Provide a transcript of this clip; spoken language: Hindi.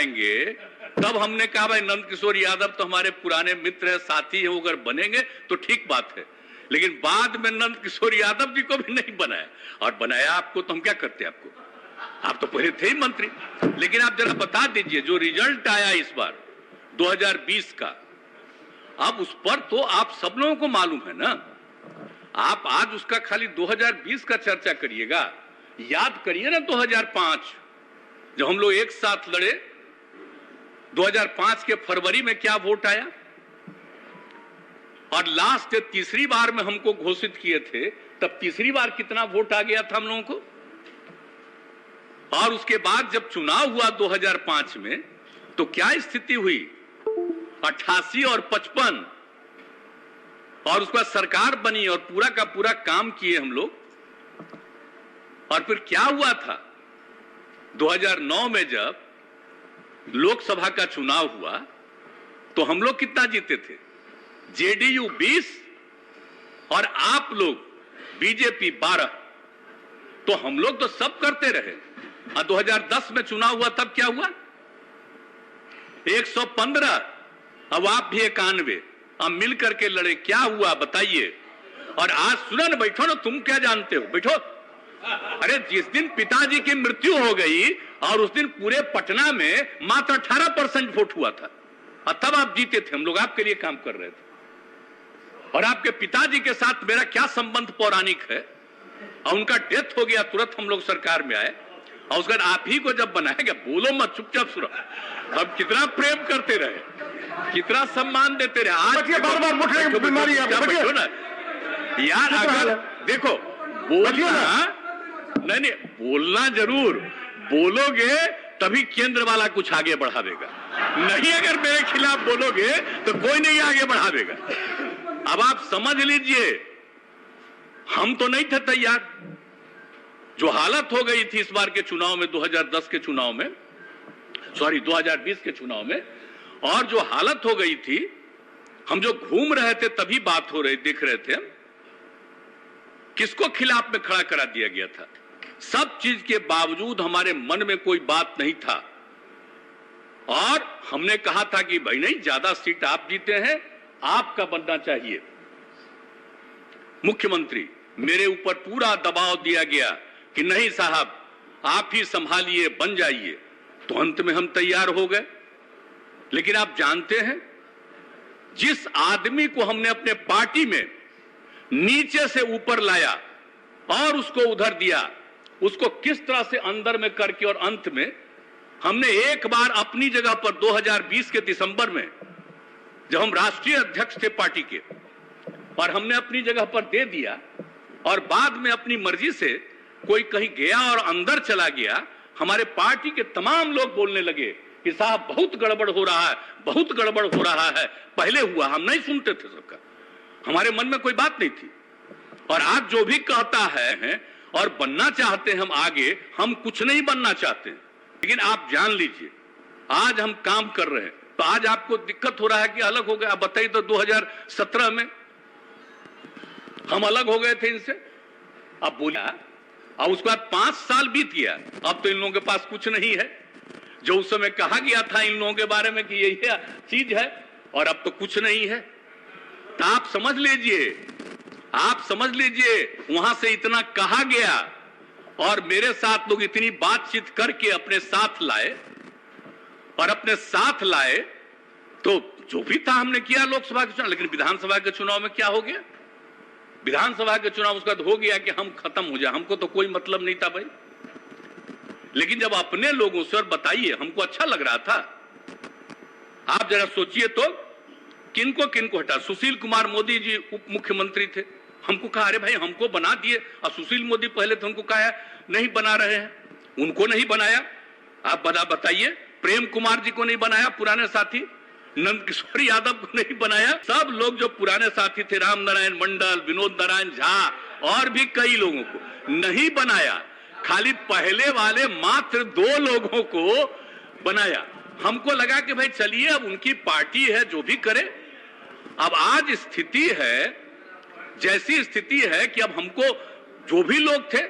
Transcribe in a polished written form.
बनाएंगे तब हमने कहा भाई नंद किशोर यादव तो हमारे पुराने मित्र है, साथी है, वो अगर बनेंगे तो ठीक बात है। लेकिन बाद में नंद किशोर यादव जी को भी नहीं बनाया, और बनाया आपको तो हम क्या करते आपको, आप तो पहले थे ही मंत्री। लेकिन आप जरा बता दीजिए जो रिजल्ट आया इस बार 2020 का, अब उस पर तो आप सब लोगों को मालूम है ना। आप आज उसका खाली 2020 का चर्चा करिएगा, याद करिए ना 2005 जब हम लोग एक साथ लड़े, 2005 के फरवरी में क्या वोट आया, और लास्ट तीसरी बार में हमको घोषित किए थे, तब तीसरी बार कितना वोट आ गया था हम लोगों को। और उसके बाद जब चुनाव हुआ 2005 में तो क्या स्थिति हुई, 88 और 55, और उसके बाद सरकार बनी और पूरा का पूरा काम किए हम लोग। और फिर क्या हुआ था 2009 में जब लोकसभा का चुनाव हुआ तो हम लोग कितना जीते थे, जेडीयू 20 और आप लोग बीजेपी 12, तो हम लोग तो सब करते रहे। और 2010 में चुनाव हुआ तब क्या हुआ, 115, अब आप भी 91, अब मिल करके लड़े, क्या हुआ बताइए। और आज सुना ना, बैठो ना, तुम क्या जानते हो, बैठो। अरे जिस दिन पिताजी की मृत्यु हो गई और उस दिन पूरे पटना में मात्र 18% वोट हुआ था, और तब आप जीते थे, हम लोग आपके लिए काम कर रहे थे। और आपके पिताजी के साथ मेरा क्या संबंध पौराणिक है, और उनका डेथ हो गया, तुरंत हम लोग सरकार में आए, और उसके बाद आप ही को जब बनाएगा, बोलो मत, चुपचाप सुनो। अब कितना प्रेम करते रहे, कितना सम्मान देते रहे। आज बार-बार मुठभेड़ बीमारी बैठो ना यार, अगर देखो बोलना नहीं, बोलना जरूर बोलोगे तभी केंद्र वाला कुछ आगे बढ़ावेगा, नहीं अगर मेरे खिलाफ बोलोगे तो कोई नहीं आगे बढ़ावेगा। अब आप समझ लीजिए, हम तो नहीं थे तैयार। जो हालत हो गई थी इस बार के चुनाव में, 2010 के चुनाव में, सॉरी 2020 के चुनाव में, और जो हालत हो गई थी, हम जो घूम रहे थे तभी बात हो रही, देख रहे थे, किसको खिलाफ में खड़ा करा दिया गया था। सब चीज के बावजूद हमारे मन में कोई बात नहीं था, और हमने कहा था कि भाई नहीं, ज्यादा सीट आप जीते हैं, आपका बनना चाहिए मुख्यमंत्री। मेरे ऊपर पूरा दबाव दिया गया कि नहीं साहब आप ही संभालिए, बन जाइए, तो अंत में हम तैयार हो गए। लेकिन आप जानते हैं, जिस आदमी को हमने अपने पार्टी में नीचे से ऊपर लाया और उसको उधर दिया, उसको किस तरह से अंदर में करके, और अंत में हमने एक बार अपनी जगह पर 2020 के दिसंबर में जब हम राष्ट्रीय अध्यक्ष थे पार्टी के, और हमने अपनी जगह पर दे दिया, और बाद में अपनी मर्जी से कोई कहीं गया और अंदर चला गया, हमारे पार्टी के तमाम लोग बोलने लगे कि साहब बहुत गड़बड़ हो रहा है, बहुत गड़बड़ हो रहा है। पहले हुआ, हम नहीं सुनते थे सबका, हमारे मन में कोई बात नहीं थी। और आज जो भी कहता है और बनना चाहते हैं हम आगे, हम कुछ नहीं बनना चाहते। लेकिन आप जान लीजिए, आज हम काम कर रहे हैं, तो आज आपको दिक्कत हो रहा है कि अलग हो गया। आप बताइए तो 2017 में हम अलग हो गए थे इनसे, अब बोला, और उसके बाद 5 साल बीत गया, अब तो इन लोगों के पास कुछ नहीं है। जो उस समय कहा गया था इन लोगों के बारे में कि यही चीज है, और अब तो कुछ नहीं है। तो आप समझ लीजिए, वहां से इतना कहा गया और मेरे साथ लोग इतनी बातचीत करके अपने साथ लाए, और अपने साथ लाए तो जो भी था हमने किया लोकसभा के चुनाव। लेकिन विधानसभा के चुनाव में क्या हो गया, विधानसभा के चुनाव उसका हो गया कि हम खत्म हो जाए, हमको तो कोई मतलब नहीं था भाई। लेकिन जब अपने लोगों से, और बताइए हमको अच्छा लग रहा था, आप जरा सोचिए तो, किनको किनको हटा, सुशील कुमार मोदी जी उप मुख्यमंत्री थे, हमको कहा अरे भाई हमको बना दिए, और सुशील मोदी पहले थे, उनको कहा नहीं बना रहे हैं, उनको नहीं बनाया। आप बताइए, प्रेम कुमार जी को नहीं बनाया, पुराने साथी, नंद किशोर यादव को नहीं बनाया, सब लोग जो पुराने साथी थे, राम नारायण मंडल, विनोद नारायण झा, और भी कई लोगों को नहीं बनाया, खाली पहले वाले मात्र 2 लोगों को बनाया। हमको लगा कि भाई चलिए अब उनकी पार्टी है, जो भी करे। अब आज स्थिति है, जैसी स्थिति है कि अब हमको जो भी लोग थे